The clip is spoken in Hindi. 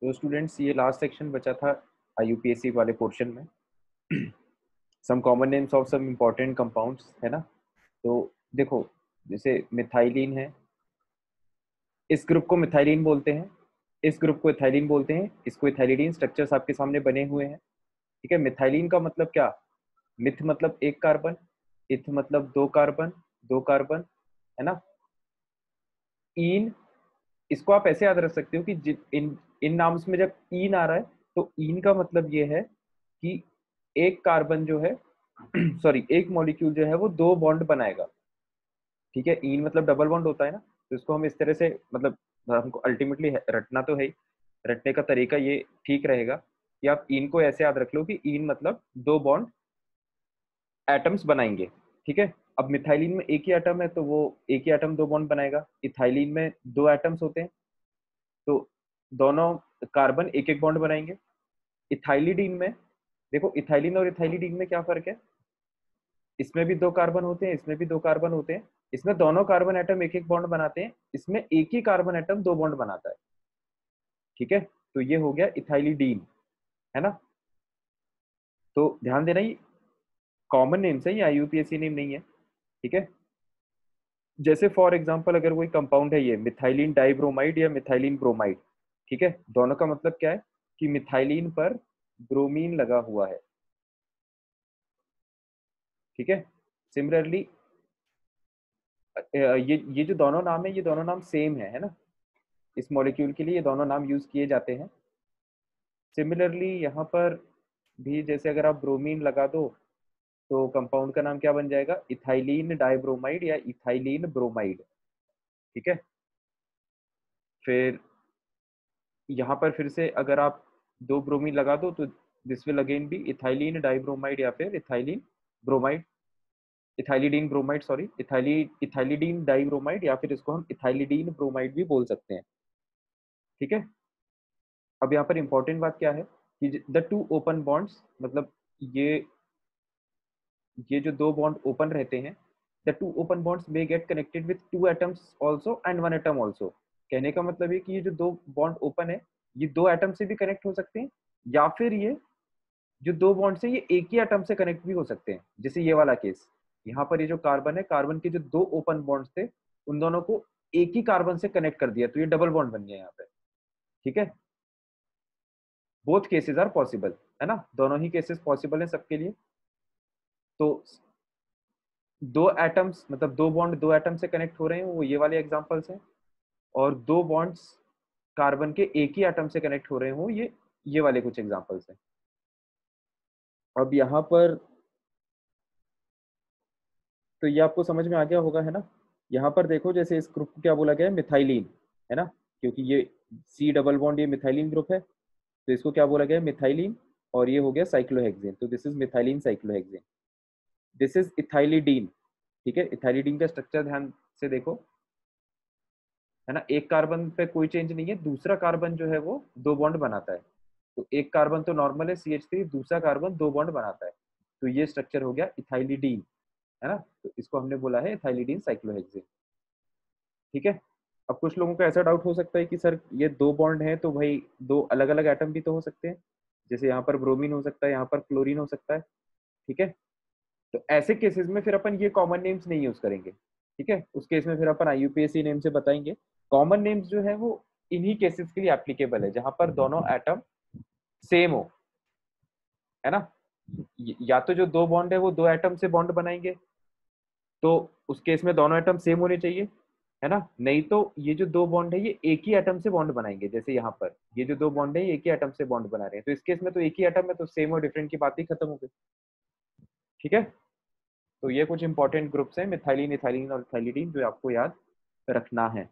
तो स्टूडेंट्स ये लास्ट सेक्शन बचा था IUPAC वाले पोर्शन में। Some common names of some important compounds है ना। तो देखो जैसे मिथाइलिन है, इस ग्रुप को मिथाइलिन बोलते हैं, इस ग्रुप को इथाइलिन बोलते हैं, इसको इथाइलिडीन। स्ट्रक्चर्स आपके सामने बने हुए हैं। ठीक है, मिथाइलिन का मतलब क्या, मिथ मतलब एक कार्बन, इथ मतलब दो कार्बन, दो कार्बन है ना। ईन, इसको आप ऐसे याद रख सकते हो कि इन इन नाम्स में जब ईन आ रहा है तो ईन का मतलब ये है कि एक कार्बन जो है सॉरी एक मॉलिक्यूल जो है वो दो बॉन्ड बनाएगा। ठीक है, ईन मतलब डबल बॉन्ड होता है ना, तो इसको हम इस तरह से मतलब हमको अल्टीमेटली रटना तो है ही, रटने का तरीका ये ठीक रहेगा कि आप ईन को ऐसे याद रख लो कि ईन मतलब दो बॉन्ड एटम्स बनाएंगे। ठीक है, अब मिथाइलिन में एक ही एटम है तो वो एक ही एटम दो बॉन्ड बनाएगा। इथाइलिन में दो एटम्स होते हैं तो दोनों कार्बन एक एक बॉन्ड बनाएंगे। इथाइलिडीन में देखो, इथाइलिन और इथाइलिडीन में क्या फर्क है, इसमें भी दो कार्बन होते हैं, इसमें भी दो कार्बन होते हैं, इसमें दोनों कार्बन एटम एक एक बॉन्ड बनाते हैं, इसमें एक ही कार्बन एटम दो बॉन्ड बनाता है। ठीक है, तो ये हो गया इथाइलिडीन है ना। तो ध्यान देना, ये कॉमन नेम्स है, ये IUPAC नेम नहीं है। ठीक है, जैसे फॉर एग्जांपल अगर कोई कंपाउंड है ये मिथाइलिन डाइब्रोमाइड या मिथाइलिन ब्रोमाइड, ठीक है, दोनों का मतलब क्या है कि मिथाइलिन पर ब्रोमीन लगा हुआ है। ठीक है, सिमिलरली ये जो दोनों नाम है ये दोनों नाम सेम है ना, इस मॉलिक्यूल के लिए ये दोनों नाम यूज किए जाते हैं। सिमिलरली यहाँ पर भी जैसे अगर आप ब्रोमीन लगा दो तो कंपाउंड का नाम क्या बन जाएगा, इथाइलिन डाइब्रोमाइड या इथाइलिन ब्रोमाइड। ठीक है, फिर यहाँ पर फिर से अगर आप दो ब्रोमीन लगा दो तो this will again be ethylene dibromide या फिर ethylene bromide, ethylidene bromide sorry, ethylidene dibromide या फिर इसको हम इथाइलिडीन ब्रोमाइड भी बोल सकते हैं। ठीक है, अब यहाँ पर इंपॉर्टेंट बात क्या है कि द टू ओपन बॉन्ड्स, मतलब ये ये जो दो बॉन्ड ओपन रहते हैं, the two open bonds may get connected with two atoms also and one atom also. कहने का मतलब है कि ये जो दो बॉन्ड ओपन है ये दो एटम से भी कनेक्ट हो सकते हैं, या फिर ये जो दो बॉन्ड से ये एक ही एटम से कनेक्ट भी हो सकते हैं। जैसे ये वाला केस, यहाँ पर ये जो कार्बन है, कार्बन के जो दो ओपन बॉन्ड्स थे उन दोनों को एक ही कार्बन से कनेक्ट कर दिया तो ये डबल बॉन्ड बन गया यहाँ पे। ठीक है, बोथ केसेस आर पॉसिबल है ना, दोनों ही केसेस पॉसिबल है सबके लिए। तो दो एटम्स मतलब दो बॉन्ड दो एटम से कनेक्ट हो रहे हैं वो ये वाले एग्जांपल्स हैं, और दो बॉन्ड्स कार्बन के एक ही एटम से कनेक्ट हो रहे हो ये वाले कुछ एग्जांपल्स हैं। अब यहाँ पर तो ये आपको समझ में आ गया होगा है ना। यहाँ पर देखो जैसे इस ग्रुप को क्या बोला गया है, मिथाइलिन है ना, क्योंकि ये C डबल बॉन्ड ये मिथाइलिन ग्रुप है तो इसको क्या बोला गया है, मिथाइलिन। और ये हो गया साइक्लोहेक्सेन, तो this is methylene cyclohexane. This is ethylidene. ठीक है, इथाइलिडीन का स्ट्रक्चर ध्यान से देखो है ना, एक कार्बन पे कोई चेंज नहीं है, दूसरा कार्बन जो है वो दो बॉन्ड बनाता है। तो एक कार्बन तो नॉर्मल है CH3, दूसरा कार्बन दो बॉन्ड बनाता है, तो ये स्ट्रक्चर हो गया इथाइलिडीन है ना। तो इसको हमने बोला है इथाइलिडीन साइक्लोहेक्सेन। ठीक है, अब कुछ लोगों को ऐसा डाउट हो सकता है कि सर ये दो बॉन्ड है तो भाई दो अलग अलग एटम भी तो हो सकते हैं, जैसे यहाँ पर ब्रोमीन हो सकता है, यहाँ पर क्लोरीन हो सकता है। ठीक है, तो ऐसे केसेस में फिर अपन ये कॉमन नेम्स नहीं यूज करेंगे। ठीक है, उस केस में फिर अपन IUPAC नेम से बताएंगे। कॉमन नेम्स जो है वो इन्हीं केसेस के लिए एप्लीकेबल है जहां पर दोनों एटम सेम हो है ना। या तो जो दो बॉन्ड है वो दो एटम से बॉन्ड बनाएंगे तो उस केस में दोनों एटम सेम होने चाहिए है ना, नहीं तो ये जो दो बॉन्ड है ये एक ही एटम से बॉन्ड बनाएंगे। जैसे यहाँ पर ये जो दो बॉन्ड है ये एक ही एटम से बॉन्ड बना रहे हैं, तो इस केस में तो एक ही एटम है तो सेम और डिफरेंट की बात ही खत्म हो गई। ठीक है, तो ये कुछ इंपॉर्टेंट ग्रुप्स हैं मिथाइलिन, इथाइलिन और इथाइलिडीन जो आपको याद रखना है।